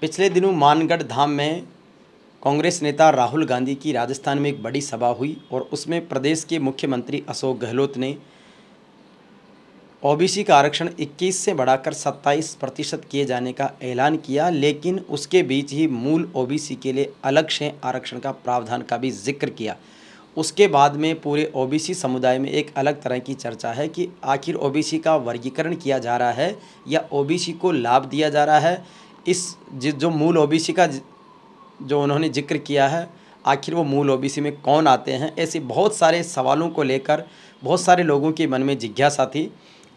पिछले दिनों मानगढ़ धाम में कांग्रेस नेता राहुल गांधी की राजस्थान में एक बड़ी सभा हुई और उसमें प्रदेश के मुख्यमंत्री अशोक गहलोत ने ओबीसी का आरक्षण 21 से बढ़ाकर 27% किए जाने का ऐलान किया, लेकिन उसके बीच ही मूल ओबीसी के लिए अलग से आरक्षण का प्रावधान का भी जिक्र किया। उसके बाद में पूरे ओबीसी समुदाय में एक अलग तरह की चर्चा है कि आखिर ओबीसी का वर्गीकरण किया जा रहा है या ओबीसी को लाभ दिया जा रहा है। इस जो मूल ओबीसी का जो उन्होंने जिक्र किया है, आखिर वो मूल ओबीसी में कौन आते हैं, ऐसे बहुत सारे सवालों को लेकर बहुत सारे लोगों के मन में जिज्ञासा थी।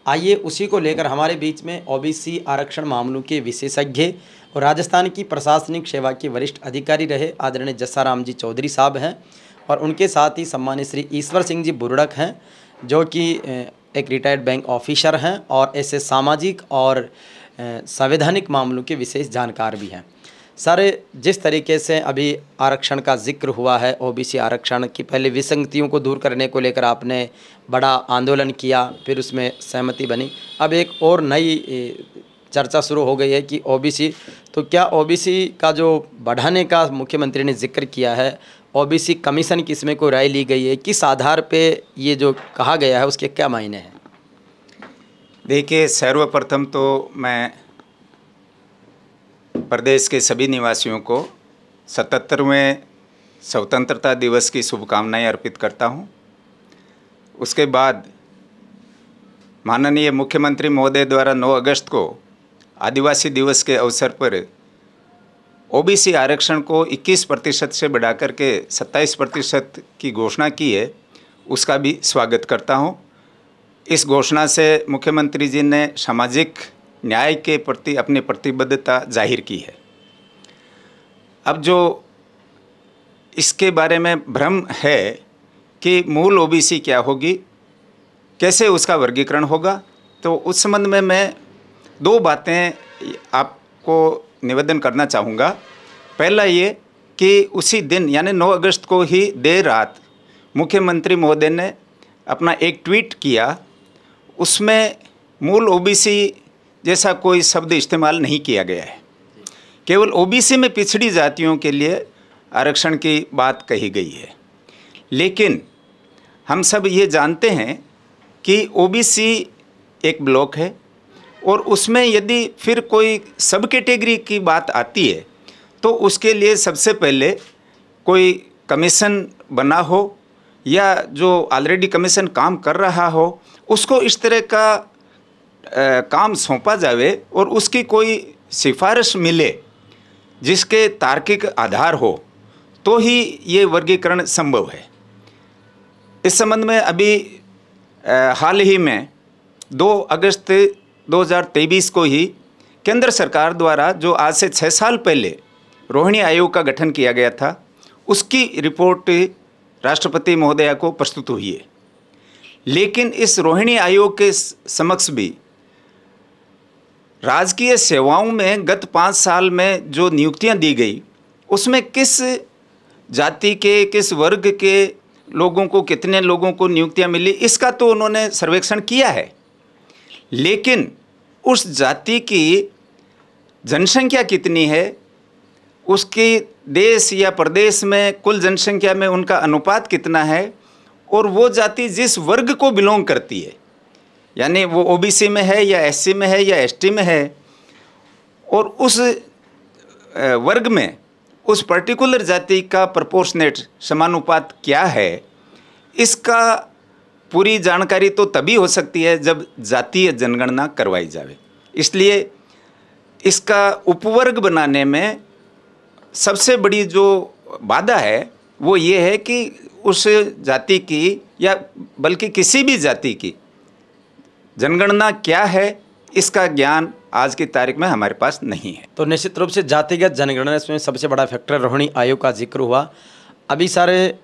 आइए उसी को लेकर हमारे बीच में ओबीसी आरक्षण मामलों के विशेषज्ञ और राजस्थान की प्रशासनिक सेवा के वरिष्ठ अधिकारी रहे आदरणीय जस्साराम जी चौधरी साहब हैं और उनके साथ ही सम्मानित श्री ईश्वर सिंह जी बुर्डक हैं, जो कि एक रिटायर्ड बैंक ऑफिसर हैं और ऐसे सामाजिक और संवैधानिक मामलों के विशेष जानकार भी हैं। सर, जिस तरीके से अभी आरक्षण का जिक्र हुआ है, ओबीसी आरक्षण की पहले विसंगतियों को दूर करने को लेकर आपने बड़ा आंदोलन किया, फिर उसमें सहमति बनी, अब एक और नई चर्चा शुरू हो गई है कि ओबीसी, तो क्या ओबीसी का जो बढ़ाने का मुख्यमंत्री ने जिक्र किया है, ओबीसी कमीशन की इसमें कोई राय ली गई है, किस आधार पे ये जो कहा गया है उसके क्या मायने हैं? देखिए, सर्वप्रथम तो मैं प्रदेश के सभी निवासियों को 77वें स्वतंत्रता दिवस की शुभकामनाएं अर्पित करता हूं। उसके बाद माननीय मुख्यमंत्री महोदय द्वारा 9 अगस्त को आदिवासी दिवस के अवसर पर ओबीसी आरक्षण को 21% से बढ़ाकर के 27% की घोषणा की है, उसका भी स्वागत करता हूं। इस घोषणा से मुख्यमंत्री जी ने सामाजिक न्याय के प्रति अपनी प्रतिबद्धता जाहिर की है। अब जो इसके बारे में भ्रम है कि मूल ओबीसी क्या होगी, कैसे उसका वर्गीकरण होगा, तो उस संबंध में मैं 2 बातें आपको निवेदन करना चाहूँगा। पहला ये कि उसी दिन यानी 9 अगस्त को ही देर रात मुख्यमंत्री महोदय ने अपना एक ट्वीट किया, उसमें मूल ओबीसी जैसा कोई शब्द इस्तेमाल नहीं किया गया है, केवल ओबीसी में पिछड़ी जातियों के लिए आरक्षण की बात कही गई है। लेकिन हम सब ये जानते हैं कि ओबीसी एक ब्लॉक है और उसमें यदि फिर कोई सब कैटेगरी की बात आती है तो उसके लिए सबसे पहले कोई कमीशन बना हो या जो ऑलरेडी कमीशन काम कर रहा हो उसको इस तरह का काम सौंपा जावे और उसकी कोई सिफारिश मिले जिसके तार्किक आधार हो, तो ही ये वर्गीकरण संभव है। इस संबंध में अभी हाल ही में 2 अगस्त 2023 को ही केंद्र सरकार द्वारा जो आज से 6 साल पहले रोहिणी आयोग का गठन किया गया था, उसकी रिपोर्ट राष्ट्रपति महोदया को प्रस्तुत हुई है। लेकिन इस रोहिणी आयोग के समक्ष भी राजकीय सेवाओं में गत 5 साल में जो नियुक्तियां दी गई, उसमें किस जाति के, किस वर्ग के लोगों को, कितने लोगों को नियुक्तियां मिली, इसका तो उन्होंने सर्वेक्षण किया है। लेकिन उस जाति की जनसंख्या कितनी है, उसकी देश या प्रदेश में कुल जनसंख्या में उनका अनुपात कितना है, और वो जाति जिस वर्ग को बिलोंग करती है, यानी वो ओबीसी में है या एससी में है या एसटी में है, और उस वर्ग में उस पर्टिकुलर जाति का प्रोपोर्शनेट समानुपात क्या है, इसका पूरी जानकारी तो तभी हो सकती है जब जातीय जनगणना करवाई जावे। इसलिए इसका उपवर्ग बनाने में सबसे बड़ी जो बाधा है वो ये है कि उस जाति की या बल्कि किसी भी जाति की जनगणना क्या है, इसका ज्ञान आज की तारीख में हमारे पास नहीं है। तो निश्चित रूप से जातिगत जनगणना इसमें सबसे बड़ा फैक्टर रोहिणी आयोग का जिक्र हुआ। अभी सारे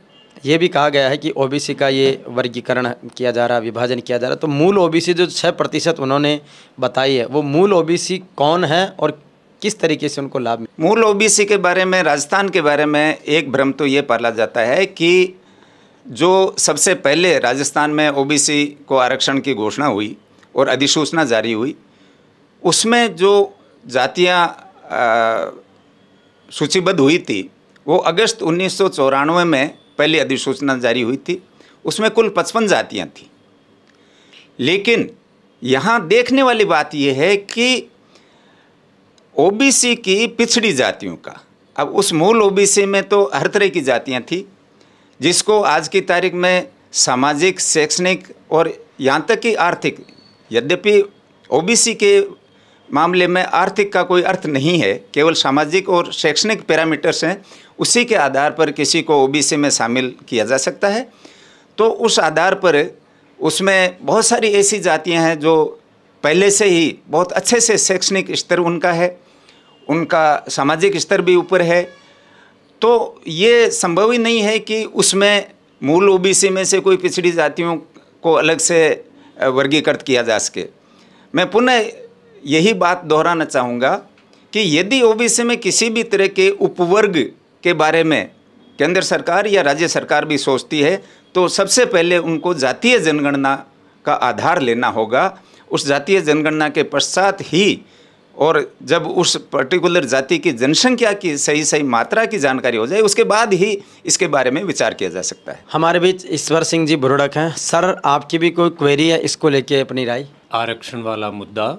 ये भी कहा गया है कि ओबीसी का ये वर्गीकरण किया जा रहा है, विभाजन किया जा रहा है, तो मूल ओबीसी जो 6% उन्होंने बताई है, वो मूल ओबीसी कौन है और किस तरीके से उनको लाभ? मूल ओबीसी के बारे में, राजस्थान के बारे में एक भ्रम तो ये पाला जाता है कि जो सबसे पहले राजस्थान में ओबीसी को आरक्षण की घोषणा हुई और अधिसूचना जारी हुई, उसमें जो जातियाँ सूचीबद्ध हुई थी वो अगस्त 1994 में पहली अधिसूचना जारी हुई थी। उसमें कुल 55 जातियाँ थी। लेकिन यहाँ देखने वाली बात यह है कि ओबीसी की पिछड़ी जातियों का, अब उस मूल ओबीसी में तो हर तरह की जातियाँ थी, जिसको आज की तारीख में सामाजिक, शैक्षणिक और यहाँ तक कि आर्थिक, यद्यपि ओबीसी के मामले में आर्थिक का कोई अर्थ नहीं है, केवल सामाजिक और शैक्षणिक पैरामीटर्स हैं, उसी के आधार पर किसी को ओबीसी में शामिल किया जा सकता है। तो उस आधार पर उसमें बहुत सारी ऐसी जातियां हैं जो पहले से ही बहुत अच्छे से शैक्षणिक स्तर उनका है, उनका सामाजिक स्तर भी ऊपर है, तो ये संभव ही नहीं है कि उसमें मूल ओबीसी में से कोई पिछड़ी जातियों को अलग से वर्गीकृत किया जा सके। मैं पुनः यही बात दोहराना चाहूँगा कि यदि ओबीसी में किसी भी तरह के उपवर्ग के बारे में केंद्र सरकार या राज्य सरकार भी सोचती है, तो सबसे पहले उनको जातीय जनगणना का आधार लेना होगा। उस जातीय जनगणना के पश्चात ही, और जब उस पर्टिकुलर जाति की जनसंख्या की सही मात्रा की जानकारी हो जाए, उसके बाद ही इसके बारे में विचार किया जा सकता है। हमारे बीच ईश्वर सिंह जी बुरुड़क हैं। सर, आपकी भी कोई क्वेरी है, इसको लेके अपनी राय? आरक्षण वाला मुद्दा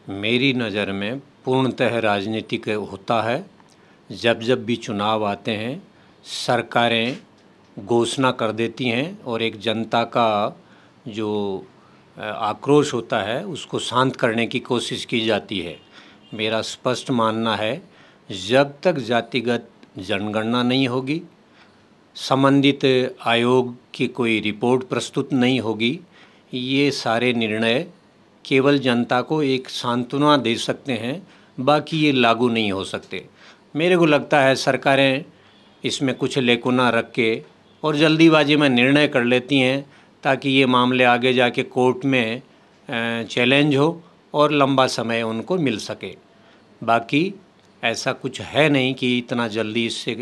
मेरी नज़र में पूर्णतः राजनीतिक होता है। जब जब भी चुनाव आते हैं, सरकारें घोषणा कर देती हैं और एक जनता का जो आक्रोश होता है उसको शांत करने की कोशिश की जाती है। मेरा स्पष्ट मानना है, जब तक जातिगत जनगणना नहीं होगी, संबंधित आयोग की कोई रिपोर्ट प्रस्तुत नहीं होगी, ये सारे निर्णय केवल जनता को एक सांत्वना दे सकते हैं, बाकी ये लागू नहीं हो सकते। मेरे को लगता है सरकारें इसमें कुछ लेकुना रख के और जल्दीबाजी में निर्णय कर लेती हैं ताकि ये मामले आगे जाके कोर्ट में चैलेंज हो और लंबा समय उनको मिल सके। बाकी ऐसा कुछ है नहीं कि इतना जल्दी इससे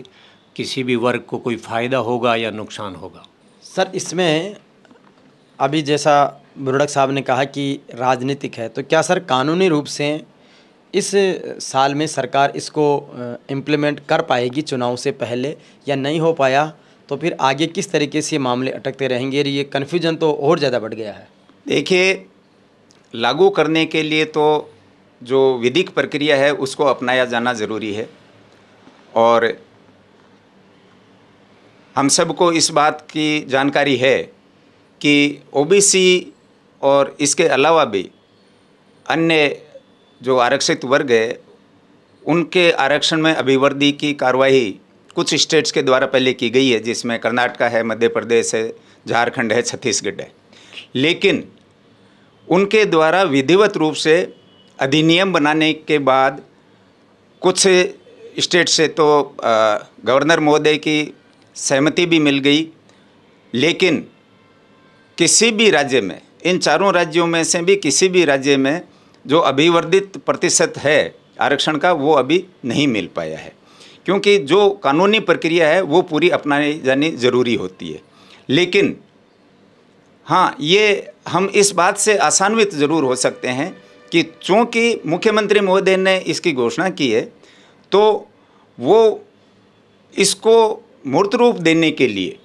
किसी भी वर्ग को कोई फ़ायदा होगा या नुकसान होगा। सर, इसमें अभी जैसा बुरुड़क साहब ने कहा कि राजनीतिक है, तो क्या सर कानूनी रूप से इस साल में सरकार इसको इम्प्लीमेंट कर पाएगी चुनाव से पहले, या नहीं हो पाया तो फिर आगे किस तरीके से मामले अटकते रहेंगे? ये कन्फ्यूजन तो और ज़्यादा बढ़ गया है। देखिए, लागू करने के लिए तो जो विधिक प्रक्रिया है उसको अपनाया जाना ज़रूरी है, और हम सबको इस बात की जानकारी है कि ओबीसी और इसके अलावा भी अन्य जो आरक्षित वर्ग है उनके आरक्षण में अभिवृद्धि की कार्रवाई कुछ स्टेट्स के द्वारा पहले की गई है, जिसमें कर्नाटका है, मध्य प्रदेश है, झारखंड है, छत्तीसगढ़ है। लेकिन उनके द्वारा विधिवत रूप से अधिनियम बनाने के बाद कुछ स्टेट से तो गवर्नर महोदय की सहमति भी मिल गई, लेकिन किसी भी राज्य में, इन चारों राज्यों में से भी किसी भी राज्य में जो अभिवर्धित प्रतिशत है आरक्षण का, वो अभी नहीं मिल पाया है, क्योंकि जो कानूनी प्रक्रिया है वो पूरी अपनाई जानी ज़रूरी होती है। लेकिन हाँ, ये हम इस बात से आशान्वित ज़रूर हो सकते हैं कि चूँकि मुख्यमंत्री महोदय ने इसकी घोषणा की है, तो वो इसको मूर्त रूप देने के लिए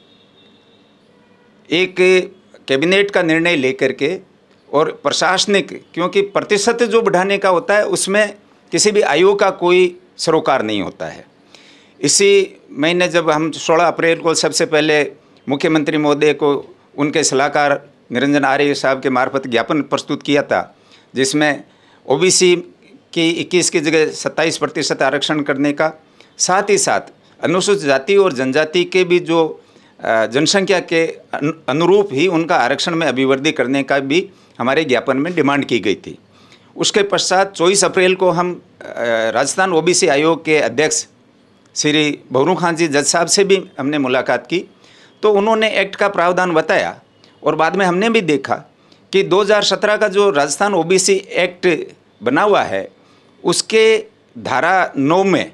एक कैबिनेट का निर्णय लेकर के और प्रशासनिक, क्योंकि प्रतिशत जो बढ़ाने का होता है उसमें किसी भी आयोग का कोई सरोकार नहीं होता है। इसी महीने जब हम 16 अप्रैल को सबसे पहले मुख्यमंत्री महोदय को उनके सलाहकार निरंजन आर्य साहब के मार्फत ज्ञापन प्रस्तुत किया था, जिसमें ओबीसी की 21 की जगह 27% आरक्षण करने का, साथ ही साथ अनुसूचित जाति और जनजाति के भी जो जनसंख्या के अनुरूप ही उनका आरक्षण में अभिवृद्धि करने का भी हमारे ज्ञापन में डिमांड की गई थी। उसके पश्चात 24 अप्रैल को हम राजस्थान ओबीसी आयोग के अध्यक्ष श्री भवरू खान जी जज साहब से भी हमने मुलाकात की, तो उन्होंने एक्ट का प्रावधान बताया, और बाद में हमने भी देखा कि 2017 का जो राजस्थान ओबीसी एक्ट बना हुआ है उसके धारा 9 में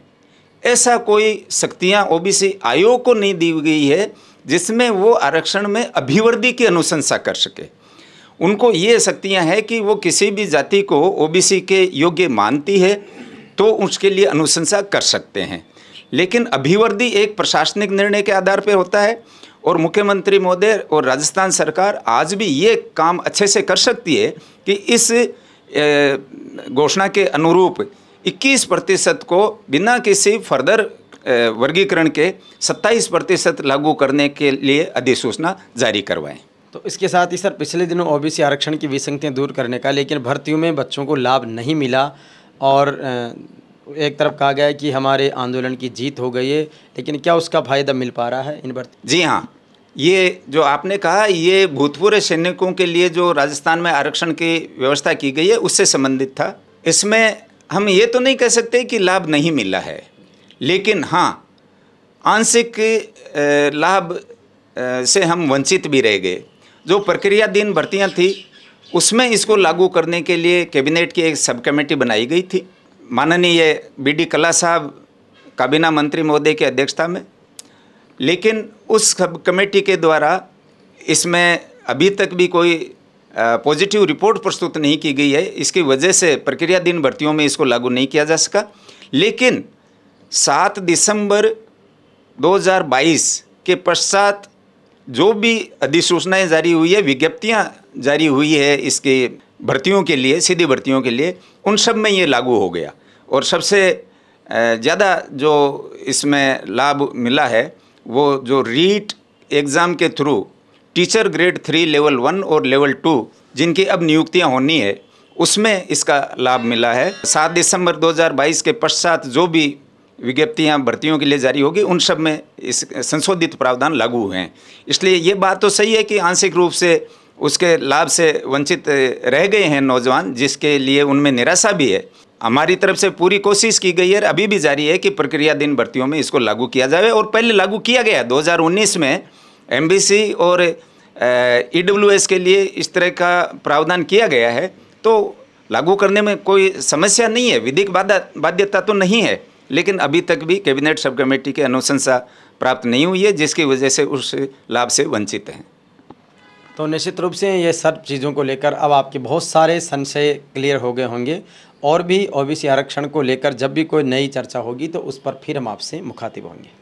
ऐसा कोई शक्तियाँ ओबीसी आयोग को नहीं दी गई है जिसमें वो आरक्षण में अभिवृद्धि की अनुशंसा कर सके। उनको ये शक्तियाँ हैं कि वो किसी भी जाति को ओबीसी के योग्य मानती है तो उसके लिए अनुशंसा कर सकते हैं। लेकिन अभिवर्दी एक प्रशासनिक निर्णय के आधार पर होता है और मुख्यमंत्री महोदय और राजस्थान सरकार आज भी ये काम अच्छे से कर सकती है कि इस घोषणा के अनुरूप 21% को बिना किसी फर्दर वर्गीकरण के 27% लागू करने के लिए अधिसूचना जारी करवाएं। तो इसके साथ ही सर, पिछले दिनों ओबीसी आरक्षण की विसंगतियां दूर करने का, लेकिन भर्तियों में बच्चों को लाभ नहीं मिला और एक तरफ कहा गया है कि हमारे आंदोलन की जीत हो गई है, लेकिन क्या उसका फायदा मिल पा रहा है इन भर्ती? जी हाँ, ये जो आपने कहा ये भूतपूर्व सैनिकों के लिए जो राजस्थान में आरक्षण की व्यवस्था की गई है उससे संबंधित था। इसमें हम ये तो नहीं कह सकते कि लाभ नहीं मिला है, लेकिन हाँ आंशिक लाभ से हम वंचित भी रह गए। जो प्रक्रियाधीन भर्तियां थी उसमें इसको लागू करने के लिए कैबिनेट की एक सब कमेटी बनाई गई थी, माननीय BD कल्ला साहब काबीना मंत्री महोदय की अध्यक्षता में। लेकिन उस सब कमेटी के द्वारा इसमें अभी तक भी कोई पॉजिटिव रिपोर्ट प्रस्तुत नहीं की गई है। इसकी वजह से प्रक्रियाधीन भर्तियों में इसको लागू नहीं किया जा सका। लेकिन 7 दिसंबर 2022 के पश्चात जो भी अधिसूचनाएं जारी हुई है, विज्ञप्तियां जारी हुई है इसके भर्तियों के लिए, सीधी भर्तियों के लिए, उन सब में ये लागू हो गया। और सबसे ज़्यादा जो इसमें लाभ मिला है वो जो रीट एग्ज़ाम के थ्रू टीचर ग्रेड 3 लेवल 1 और लेवल 2 जिनकी अब नियुक्तियां होनी है उसमें इसका लाभ मिला है। 7 दिसंबर 2022 के पश्चात जो भी विज्ञप्तियां भर्तियों के लिए जारी होगी उन सब में इस संशोधित प्रावधान लागू हुए हैं। इसलिए ये बात तो सही है कि आंशिक रूप से उसके लाभ से वंचित रह गए हैं नौजवान, जिसके लिए उनमें निराशा भी है। हमारी तरफ से पूरी कोशिश की गई है, अभी भी जारी है कि प्रक्रियाधीन भर्तियों में इसको लागू किया जाए। और पहले लागू किया गया 2019 में MBC और EWS के लिए इस तरह का प्रावधान किया गया है, तो लागू करने में कोई समस्या नहीं है, विधिक बाध्यता तो नहीं है। लेकिन अभी तक भी कैबिनेट सब कमेटी की अनुशंसा प्राप्त नहीं हुई है, जिसकी वजह से उस लाभ से वंचित हैं। तो निश्चित रूप से ये सब चीज़ों को लेकर अब आपके बहुत सारे संशय क्लियर हो गए होंगे, और भी OBC आरक्षण को लेकर जब भी कोई नई चर्चा होगी तो उस पर फिर हम आपसे मुखातिब होंगे।